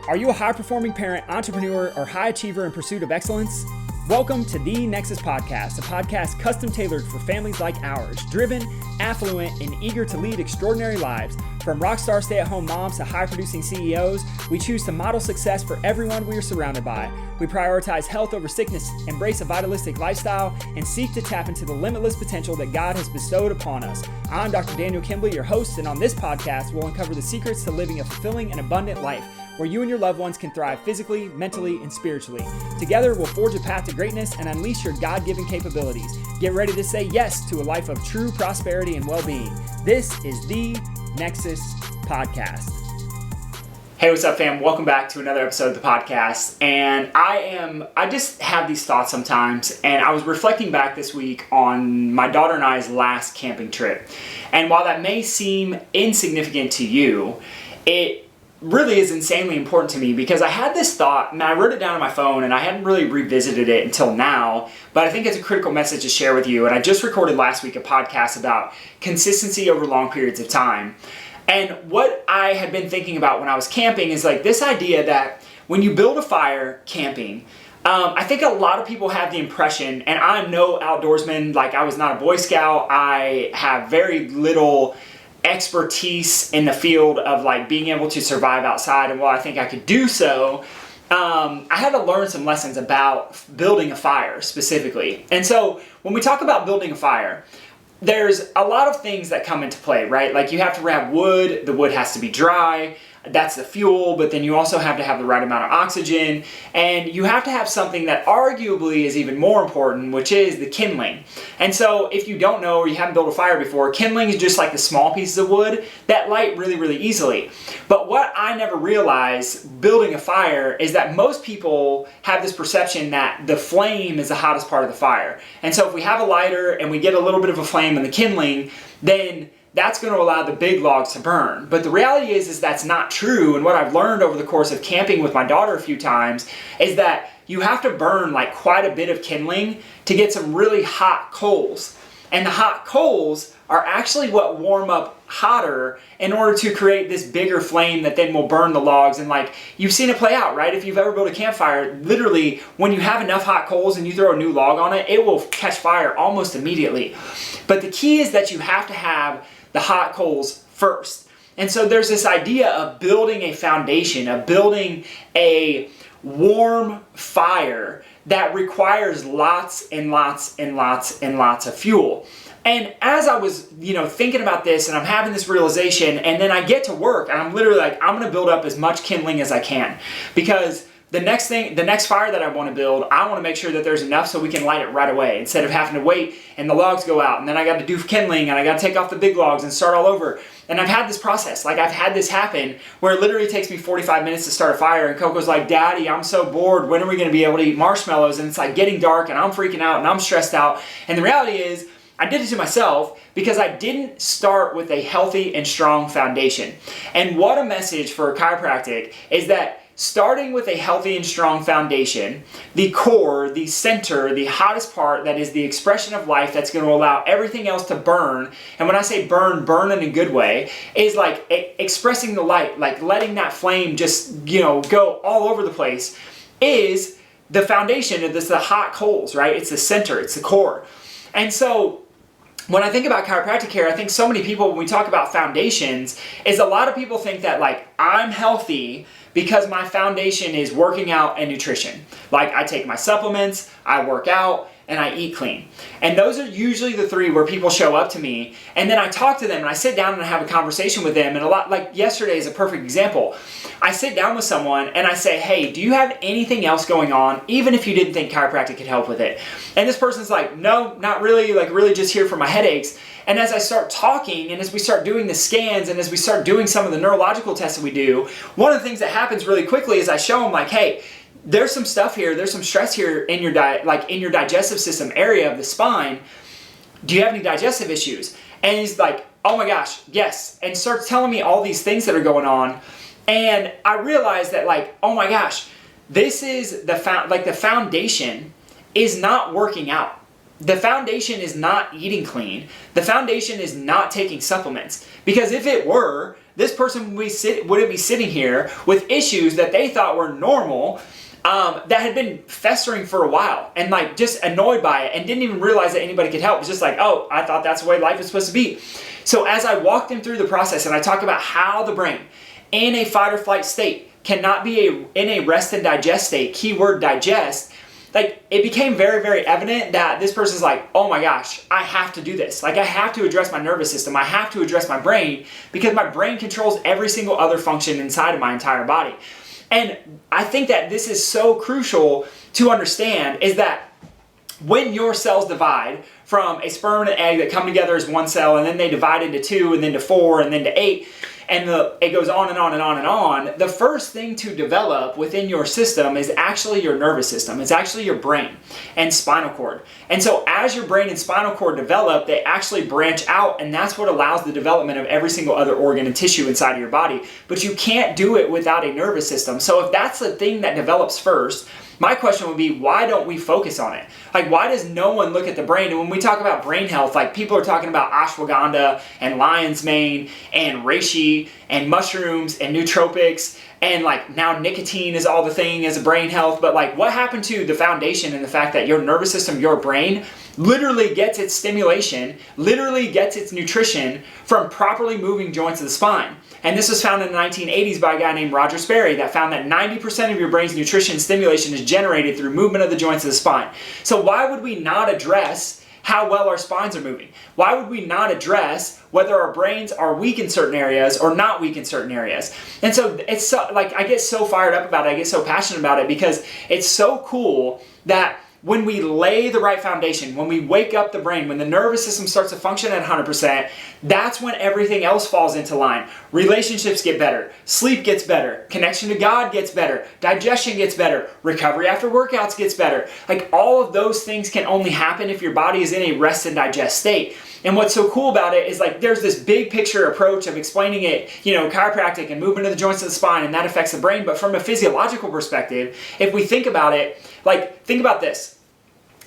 Are you a high-performing parent, entrepreneur, or high achiever in pursuit of excellence? Welcome to The Nexus Podcast, a podcast custom-tailored for families like ours, driven, affluent, and eager to lead extraordinary lives. From rockstar stay-at-home moms to high-producing CEOs, we choose to model success for everyone we are surrounded by. We prioritize health over sickness, embrace a vitalistic lifestyle, and seek to tap into the limitless potential that God has bestowed upon us. I'm Dr. Daniel Kimbley, your host, and on this podcast, we'll uncover the secrets to living a fulfilling and abundant life, where you and your loved ones can thrive physically, mentally, and spiritually. Together, we'll forge a path to greatness and unleash your God-given capabilities. Get ready to say yes to a life of true prosperity and well-being. This is The Nexus Podcast. Hey, what's up, fam? Welcome back to another episode of the podcast. And I just have these thoughts sometimes, and I was reflecting back this week on my daughter and I's last camping trip. And while that may seem insignificant to you, it really is insanely important to me because I had this thought and I wrote it down on my phone and I hadn't really revisited it until now, but I think it's a critical message to share with you. And I just recorded last week a podcast about consistency over long periods of time. And what I had been thinking about when I was camping is like this idea that when you build a fire camping, I think a lot of people have the impression, and I'm no outdoorsman, like I was not a Boy Scout, I have very little expertise in the field of like being able to survive outside, and while I think I could do so, I had to learn some lessons about building a fire specifically. And so when we talk about building a fire, there's a lot of things that come into play, right? Like you have to have wood, the wood has to be dry, that's the fuel, but then you also have to have the right amount of oxygen, and you have to have something that arguably is even more important, which is the kindling. And so if you don't know or you haven't built a fire before, kindling is just like the small pieces of wood that light really, really easily. But what I never realized building a fire is that most people have this perception that the flame is the hottest part of the fire. And so if we have a lighter and we get a little bit of a flame in the kindling, then that's going to allow the big logs to burn. But the reality is that's not true. And what I've learned over the course of camping with my daughter a few times is that you have to burn like quite a bit of kindling to get some really hot coals. And the hot coals are actually what warm up hotter in order to create this bigger flame that then will burn the logs. And like you've seen it play out, right? If you've ever built a campfire, literally when you have enough hot coals and you throw a new log on it, it will catch fire almost immediately. But the key is that you have to have the hot coals first. And so there's this idea of building a foundation, of building a warm fire that requires lots and lots and lots and lots of fuel. And as I was, thinking about this and I'm having this realization, and then I get to work and I'm literally like, I'm going to build up as much kindling as I can, because the next fire that I want to build, I want to make sure that there's enough so we can light it right away instead of having to wait and the logs go out and then I got to do kindling and I got to take off the big logs and start all over. And I've had this process, like I've had this happen where it literally takes me 45 minutes to start a fire, and Coco's like, Daddy, I'm so bored. When are we going to be able to eat marshmallows? And it's like getting dark and I'm freaking out and I'm stressed out. And the reality is I did it to myself because I didn't start with a healthy and strong foundation. And what a message for chiropractic is that starting with a healthy and strong foundation, the core, the center, the hottest part that is the expression of life that's going to allow everything else to burn. And when I say burn in a good way, is like expressing the light, like letting that flame just, go all over the place, is the foundation. It's the hot coals, right? It's the center, it's the core. And so when I think about chiropractic care, I think so many people, when we talk about foundations, is a lot of people think that like I'm healthy because my foundation is working out and nutrition. Like I take my supplements, I work out, and I eat clean. And those are usually the three where people show up to me, and then I talk to them and I sit down and I have a conversation with them. And a lot, like yesterday is a perfect example. I sit down with someone and I say, hey, do you have anything else going on, even if you didn't think chiropractic could help with it? And this person's like, no, not really, like really just here for my headaches. And as I start talking and as we start doing the scans and as we start doing some of the neurological tests that we do, one of the things that happens really quickly is I show them like, hey, there's some stuff here, there's some stress here in your like in your digestive system area of the spine. Do you have any digestive issues? And he's like, oh my gosh, yes. And starts telling me all these things that are going on. And I realized that like, oh my gosh, this is the foundation is not working out. The foundation is not eating clean. The foundation is not taking supplements. Because if it were, this person wouldn't be sitting here with issues that they thought were normal, that had been festering for a while, and like just annoyed by it and didn't even realize that anybody could help. It was just like, oh, I thought that's the way life is supposed to be. So as I walked them through the process and I talked about how the brain in a fight or flight state cannot be in a rest and digest state, keyword digest, like it became very, very evident that this person's like, oh my gosh, I have to do this. Like I have to address my nervous system. I have to address my brain, because my brain controls every single other function inside of my entire body. And I think that this is so crucial to understand, is that when your cells divide from a sperm and an egg that come together as one cell, and then they divide into 2, and then to 4, and then to 8, and it goes on and on and on and on, the first thing to develop within your system is actually your nervous system. It's actually your brain and spinal cord. And so as your brain and spinal cord develop, they actually branch out, and that's what allows the development of every single other organ and tissue inside of your body. But you can't do it without a nervous system. So if that's the thing that develops first, my question would be, why don't we focus on it? Like, why does no one look at the brain? And when we talk about brain health, like people are talking about ashwagandha and lion's mane and reishi and mushrooms and nootropics, and like now nicotine is all the thing as a brain health. But like, what happened to the foundation and the fact that your nervous system, your brain, literally gets its stimulation, literally gets its nutrition from properly moving joints of the spine? And this was found in the 1980s by a guy named Roger Sperry, that found that 90% of your brain's nutrition and stimulation is generated through movement of the joints of the spine. So why would we not address how well our spines are moving? Why would we not address whether our brains are weak in certain areas or not weak in certain areas? And so it's so, like, I get so fired up about it, I get so passionate about it, because it's so cool that when we lay the right foundation, when we wake up the brain, when the nervous system starts to function at 100%, that's when everything else falls into line. Relationships get better, sleep gets better, connection to God gets better, digestion gets better, recovery after workouts gets better. Like, all of those things can only happen if your body is in a rest and digest state. And what's so cool about it is, like, there's this big picture approach of explaining it, chiropractic and movement of the joints of the spine, and that affects the brain. But from a physiological perspective, if we think about it, like, think about this.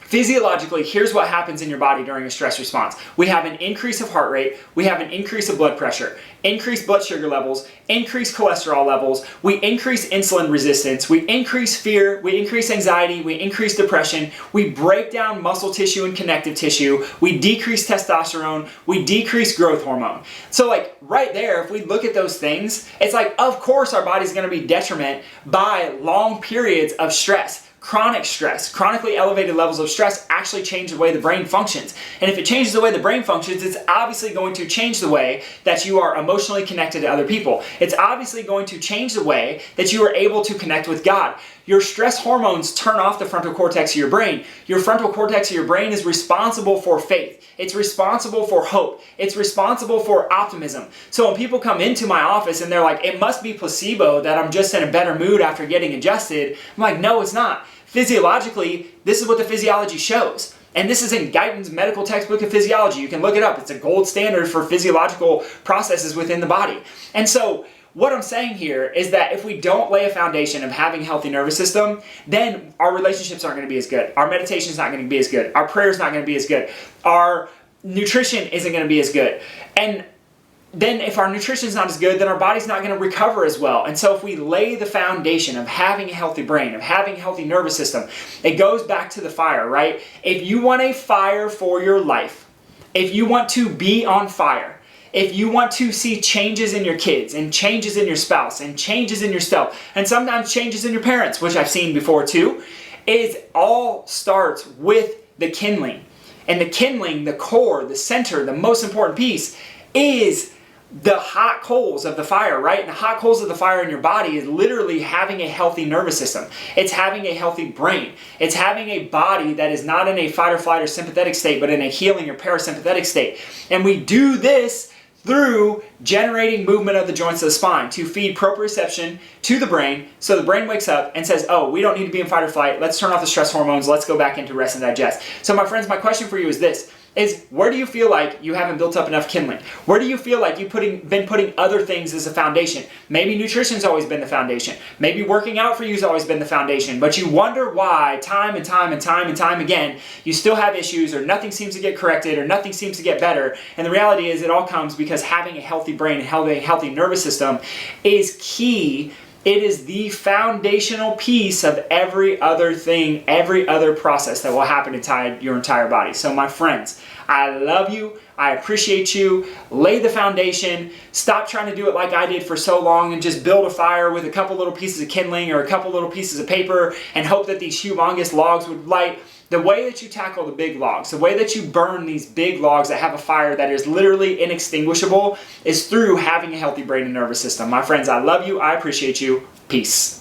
Physiologically, here's what happens in your body during a stress response. We have an increase of heart rate, we have an increase of blood pressure, increased blood sugar levels, increased cholesterol levels, we increase insulin resistance, we increase fear, we increase anxiety, we increase depression, we break down muscle tissue and connective tissue, we decrease testosterone, we decrease growth hormone. So like right there, if we look at those things, it's like, of course our body's gonna be detriment by long periods of stress. Chronic stress, chronically elevated levels of stress actually change the way the brain functions. And if it changes the way the brain functions, it's obviously going to change the way that you are emotionally connected to other people. It's obviously going to change the way that you are able to connect with God. Your stress hormones turn off the frontal cortex of your brain. Your frontal cortex of your brain is responsible for faith. It's responsible for hope. It's responsible for optimism. So when people come into my office and they're like, it must be placebo that I'm just in a better mood after getting adjusted, I'm like, no, it's not. Physiologically, this is what the physiology shows. And this is in Guyton's medical textbook of physiology. You can look it up. It's a gold standard for physiological processes within the body. And so what I'm saying here is that if we don't lay a foundation of having a healthy nervous system, then our relationships aren't going to be as good. Our meditation is not going to be as good. Our prayer is not going to be as good. Our nutrition isn't going to be as good. And then if our nutrition is not as good, then our body's not going to recover as well. And so if we lay the foundation of having a healthy brain, of having a healthy nervous system, it goes back to the fire, right? If you want a fire for your life, if you want to be on fire, if you want to see changes in your kids and changes in your spouse and changes in yourself and sometimes changes in your parents, which I've seen before too, it all starts with the kindling. And the kindling, the core, the center, the most important piece is the hot coals of the fire, right? And the hot coals of the fire in your body is literally having a healthy nervous system. It's having a healthy brain. It's having a body that is not in a fight or flight or sympathetic state, but in a healing or parasympathetic state. And we do this through generating movement of the joints of the spine to feed proprioception to the brain, so the brain wakes up and says, oh, we don't need to be in fight or flight. Let's turn off the stress hormones. Let's go back into rest and digest. So my friends, my question for you is this. is where do you feel like you haven't built up enough kindling? Where do you feel like you've been putting other things as a foundation? Maybe nutrition's always been the foundation. Maybe working out for you has always been the foundation, but you wonder why time and time and time and time again, you still have issues, or nothing seems to get corrected, or nothing seems to get better. And the reality is it all comes because having a healthy brain and healthy nervous system is key. It is the foundational piece of every other thing, every other process that will happen inside your entire body. So my friends, I love you. I appreciate you. Lay the foundation. Stop trying to do it like I did for so long and just build a fire with a couple little pieces of kindling or a couple little pieces of paper and hope that these humongous logs would light. The way that you tackle the big logs, the way that you burn these big logs that have a fire that is literally inextinguishable is through having a healthy brain and nervous system. My friends, I love you. I appreciate you. Peace.